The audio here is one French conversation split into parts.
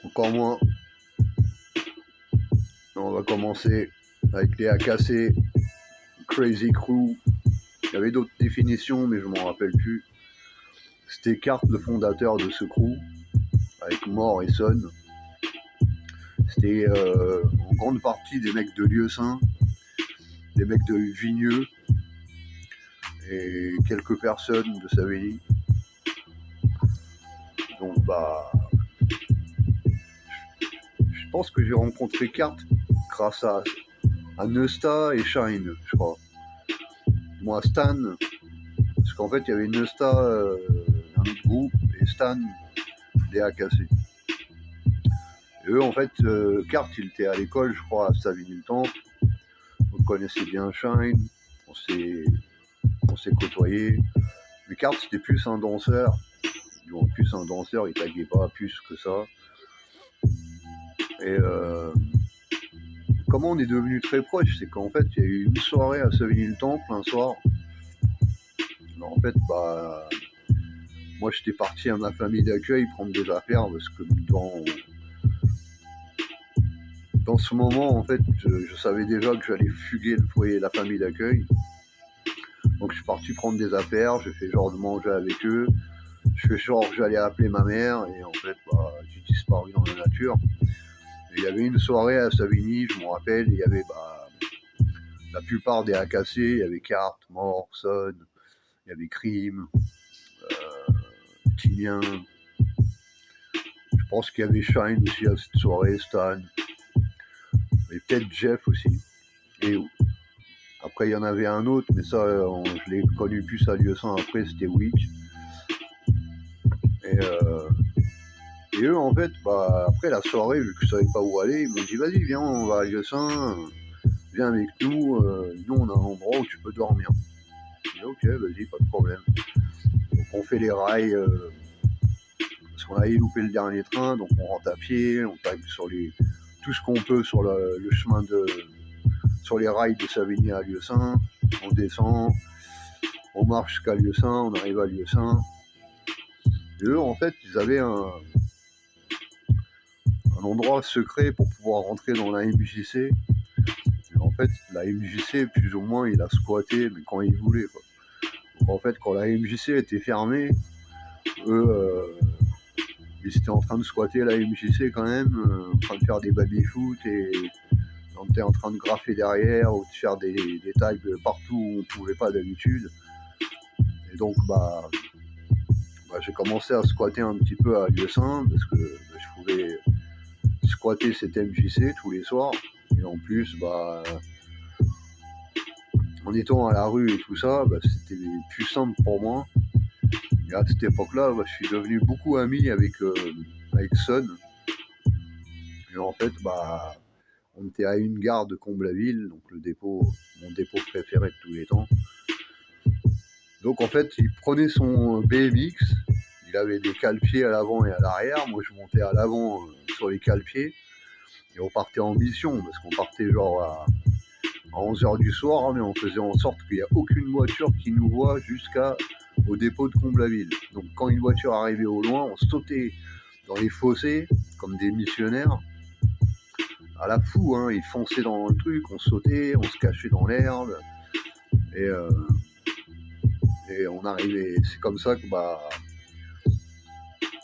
Encore moins. On va commencer avec les AKC, Crazy Crew. Il y avait d'autres définitions, mais je m'en rappelle plus. C'était Cart, le fondateur de ce crew, avec Mort et Son. C'était en grande partie des mecs de Lieu-Saint, des mecs de Vigneux et quelques personnes de Savigny. Donc je pense que j'ai rencontré Cart grâce à Neusta et Shine, je crois. Moi, Stan, parce qu'en fait, il y avait Neusta d'un autre groupe et Stan des AKC. Et eux, en fait, Cart, il était à l'école, je crois, à Savigny-le-Temple. On connaissait bien Shine, on s'est côtoyés. Mais Cart, c'était plus un danseur. En plus, un danseur, il taguait pas plus que ça. Et comment on est devenus très proches, c'est qu'en fait, il y a eu une soirée à Savigny-le-Temple un soir. En fait, moi, j'étais parti à ma famille d'accueil prendre des affaires parce que dans ce moment, en fait, je savais déjà que j'allais fuguer le foyer, la famille d'accueil. Donc, je suis parti prendre des affaires, j'ai fait genre de manger avec eux. Je fais genre que j'allais appeler ma mère et en fait, j'ai disparu dans la nature. Et il y avait une soirée à Savigny, je me rappelle, il y avait la plupart des AKC, il y avait Cart, Mort, Son, il y avait Crime, Tilien. Je pense qu'il y avait Shine aussi à cette soirée, Stan. Et peut-être Jeff aussi. Et après, il y en avait un autre, mais ça, je l'ai connu plus à Lieu-Saint après, c'était Wick. Et eux, en fait, après la soirée, vu que je savais pas où aller, ils m'ont dit vas-y, viens, on va à Lieu-Saint, viens avec nous, nous on a un endroit où tu peux dormir. J'ai dit ok, vas-y, pas de problème. Donc on fait les rails, parce qu'on avait loupé le dernier train, donc on rentre à pied, on tape sur tout ce qu'on peut sur le chemin sur les rails de Savigny à Lieu-Saint, on descend, on marche jusqu'à Lieu-Saint, on arrive à Lieu-Saint. Et eux, en fait, ils avaient un endroit secret pour pouvoir rentrer dans la MJC. Et en fait, la MJC, plus ou moins, il a squatté, mais quand il voulait, quoi. Donc en fait, quand la MJC était fermée, eux, ils étaient en train de squatter la MJC quand même, en train de faire des baby-foot et on était en train de graffer derrière ou de faire des tags partout où on pouvait pas d'habitude. Et donc, j'ai commencé à squatter un petit peu à Lieu-Saint parce que je pouvais squatter cette MJC tous les soirs. Et en plus, en étant à la rue et tout ça, c'était plus simple pour moi. Et à cette époque-là, je suis devenu beaucoup ami avec Son. Et en fait, on était à une gare de Comble-la-Ville, donc mon dépôt préféré de tous les temps. Donc en fait, il prenait son BMX, il avait des cale-pieds à l'avant et à l'arrière. Moi, je montais à l'avant sur les cale-pieds et on partait en mission parce qu'on partait genre à 11h du soir, mais on faisait en sorte qu'il n'y a aucune voiture qui nous voit jusqu'au dépôt de Comble-la-Ville. Donc quand une voiture arrivait au loin, on sautait dans les fossés comme des missionnaires. À la fou, hein, ils fonçaient dans le truc, on sautait, on se cachait dans l'herbe. Et on arrivait, c'est comme ça que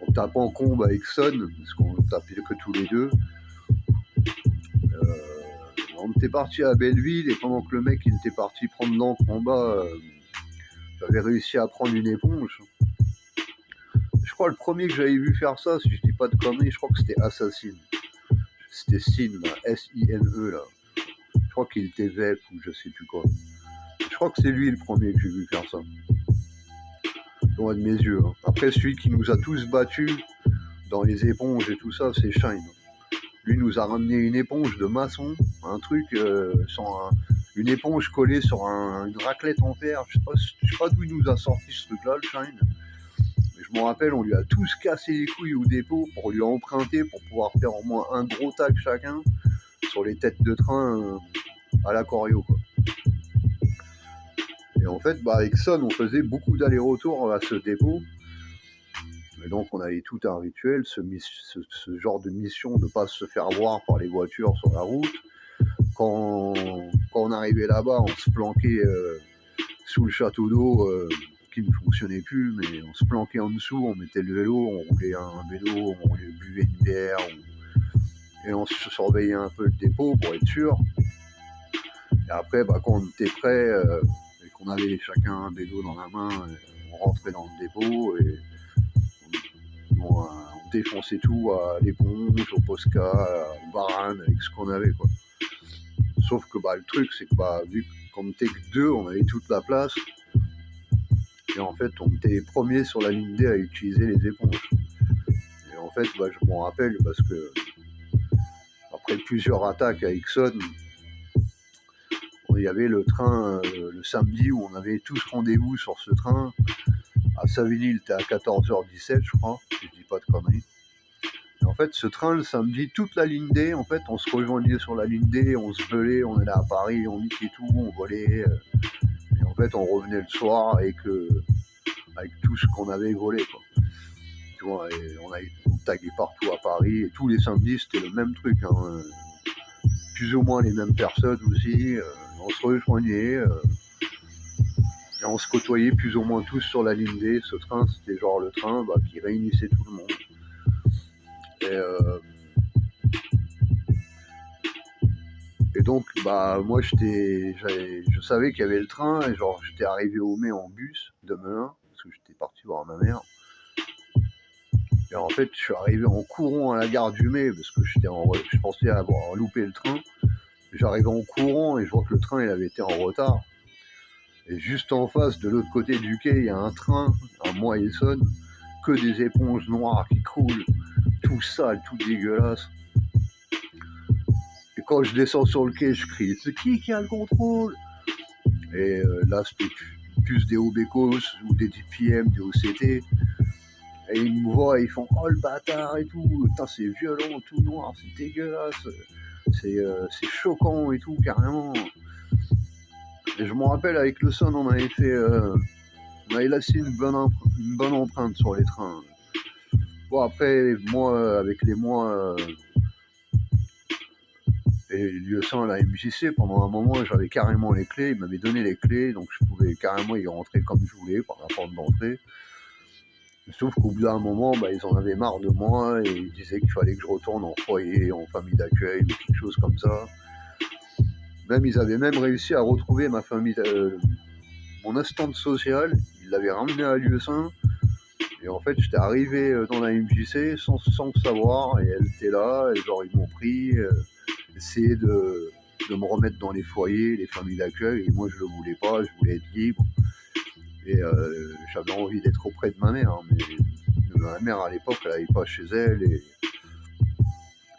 on tape en combe avec Son, parce qu'on tapait que tous les deux. On était parti à Belleville et pendant que le mec il était parti prendre l'encre en bas, j'avais réussi à prendre une éponge. Je crois le premier que j'avais vu faire ça, si je dis pas de conneries, je crois que c'était Assassin. C'était Sine, S-I-N-E là. Je crois qu'il était VEP ou je sais plus quoi. Je crois que c'est lui le premier que j'ai vu faire ça. Loin de mes yeux. Hein. Après, celui qui nous a tous battus dans les éponges et tout ça, c'est Shine. Lui nous a ramené une éponge de maçon, un truc une éponge collée sur une raclette en fer. Je sais pas d'où il nous a sorti ce truc-là, le Shine. Mais je me rappelle, on lui a tous cassé les couilles au dépôt pour lui emprunter, pour pouvoir faire au moins un gros tag chacun sur les têtes de train à la Corio, quoi. Et en fait, avec Son, on faisait beaucoup d'allers-retours à ce dépôt. Et donc on avait tout un rituel, ce genre de mission de ne pas se faire voir par les voitures sur la route. Quand on arrivait là-bas, on se planquait sous le château d'eau qui ne fonctionnait plus, mais on se planquait en dessous, on mettait le vélo, on roulait un vélo, on buvait une bière, et on se surveillait un peu le dépôt pour être sûr. Et après, quand on était prêt et qu'on avait chacun un vélo dans la main, on rentrait dans le dépôt et on défonçait tout à l'éponge, au Posca, au Barane, avec ce qu'on avait, quoi. Sauf que le truc, c'est que vu qu'on n'était que deux, on avait toute la place. Et en fait, on était les premiers sur la ligne D à utiliser les éponges. Et en fait, je m'en rappelle parce que après plusieurs attaques à Exxon, il y avait le train le samedi où on avait tous rendez-vous sur ce train. À Savigny, il était à 14h17, je crois, si je dis pas de conneries. Et en fait, ce train, le samedi, toute la ligne D, en fait, on se rejoignait sur la ligne D, on se belait, on allait à Paris, on niquait tout, on volait. Et en fait, on revenait le soir avec tout ce qu'on avait volé, quoi. Tu vois, et on tagué partout à Paris, et tous les samedis, c'était le même truc, hein. Plus ou moins les mêmes personnes aussi. On se rejoignait, et on se côtoyait plus ou moins tous sur la ligne D. Ce train, c'était genre le train qui réunissait tout le monde. Et donc, moi, je savais qu'il y avait le train, et genre, j'étais arrivé au Mai en bus de Melun, parce que j'étais parti voir ma mère. Et en fait, je suis arrivé en courant à la gare du Mai, parce que je pensais avoir loupé le train. J'arrive en courant et je vois que le train il avait été en retard. Et juste en face, de l'autre côté du quai, il y a un train, un Moyessonne, que des éponges noires qui coulent, tout sale, tout dégueulasse. Et quand je descends sur le quai, je crie « C'est qui a le contrôle ?» Et là, c'était plus des Obécos ou des DPM, des OCT. Et ils me voient, ils font « Oh le bâtard » et tout. Putain, c'est violent, tout noir, c'est dégueulasse. C'est choquant et tout, carrément. Et je me rappelle, avec le son, on avait laissé une bonne empreinte sur les trains. Bon, après, moi, avec les mois et Lieusaint à la MJC, pendant un moment, j'avais carrément les clés. Ils m'avaient donné les clés, donc je pouvais carrément y rentrer comme je voulais, par la porte d'entrée. Sauf qu'au bout d'un moment, ils en avaient marre de moi et ils disaient qu'il fallait que je retourne en foyer, en famille d'accueil ou quelque chose comme ça. Ils avaient même réussi à retrouver ma famille, mon assistante sociale. Ils l'avaient ramenée à Lieusaint. Et en fait, j'étais arrivé dans la MJC sans le savoir, et elle était là, et genre ils m'ont pris, essayer de me remettre dans les foyers, les familles d'accueil, et moi je le voulais pas, je voulais être libre. Et j'avais envie d'être auprès de ma mère, hein, mais ma mère à l'époque elle n'allait pas chez elle, et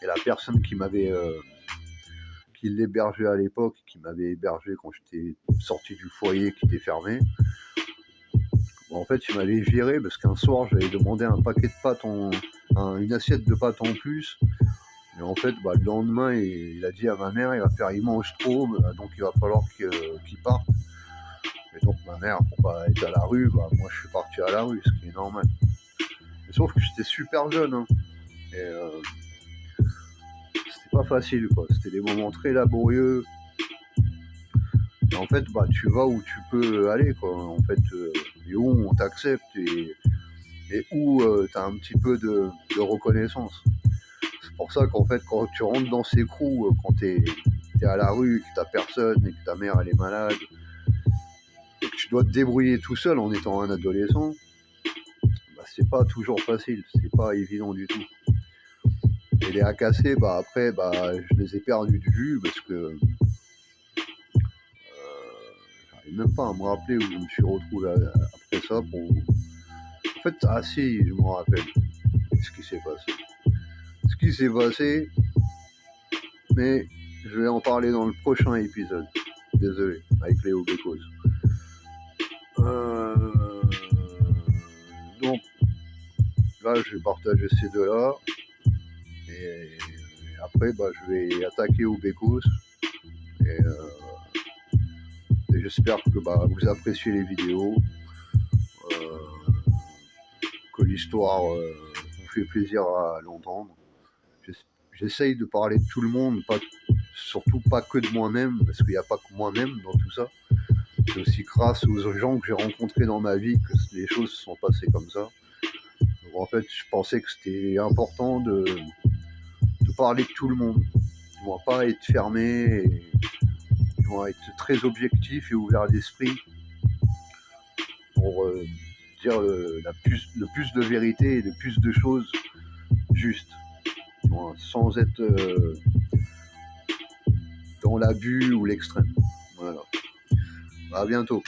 la personne qui l'hébergeait à l'époque, qui m'avait hébergé quand j'étais sorti du foyer qui était fermé, en fait il m'avait viré parce qu'un soir j'avais demandé un paquet de pâtes, une assiette de pâtes en plus. Et en fait, le lendemain, il a dit à ma mère, il mange trop, donc il va falloir qu'il parte. Et donc ma mère, pour pas être à la rue, moi je suis parti à la rue, ce qui est normal. Mais sauf que j'étais super jeune, hein, et c'était pas facile, quoi. C'était des moments très laborieux. Et en fait, tu vas où tu peux aller, quoi. En fait, et où on t'accepte et où tu as un petit peu de reconnaissance. C'est pour ça qu'en fait, quand tu rentres dans ces crews, quand t'es à la rue, que t'as personne et que ta mère elle est malade, et que tu dois te débrouiller tout seul en étant un adolescent, c'est pas toujours facile, c'est pas évident du tout. Et les AKC, après, je les ai perdus de vue parce que j'arrive même pas à me rappeler où je me suis retrouvé après ça. En fait, si, je me rappelle ce qui s'est passé. Ce qui s'est passé, mais je vais en parler dans le prochain épisode. Désolé, avec Léo Bécos. Donc, là, je vais partager ces deux-là. Et après, je vais attaquer au Bécos. Et j'espère que vous appréciez les vidéos. Que l'histoire vous fait plaisir à l'entendre. J'essaye de parler de tout le monde, surtout pas que de moi-même, parce qu'il n'y a pas que moi-même dans tout ça. C'est aussi grâce aux gens que j'ai rencontrés dans ma vie que les choses se sont passées comme ça. Donc en fait, je pensais que c'était important de parler de tout le monde. Ils vont pas être fermés, ils vont être très objectifs et ouverts d'esprit pour dire le plus de vérité et le plus de choses justes, sans être dans l'abus ou l'extrême. Voilà. À bientôt.